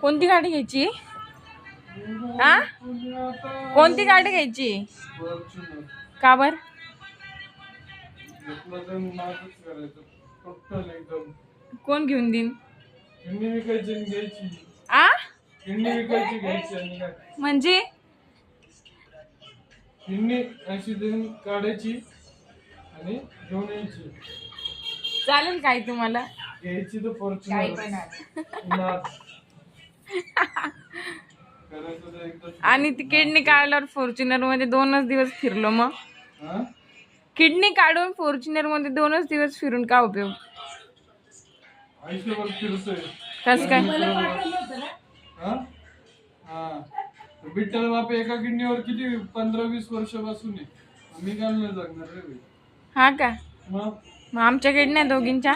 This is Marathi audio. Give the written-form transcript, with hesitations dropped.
कोणती गाडी घ्यायची? आ कोणती गाडी घ्यायची? का बर? कोण घेऊन देईन? आ म्हणजे काढायची आणि घेऊन यायची. चालेल काय तुम्हाला? घ्यायची तर फॉर्च्युनर आणि ती किडनी काढल्यावर फॉर्च्युनर मध्ये 2च दिवस फिरलो. मग किडनी काढून फॉर्च्युनर मध्ये 2च दिवस फिरून का उपयोग? आयुष्यभर फिरतोय. कस काय? विठ्ठल बाप एका किडनीवर किती 15-20 वर्षापासून आहे. आम्ही काय नाही जगणार रे. हा का? मग आमच्या किडन्या दोघींच्या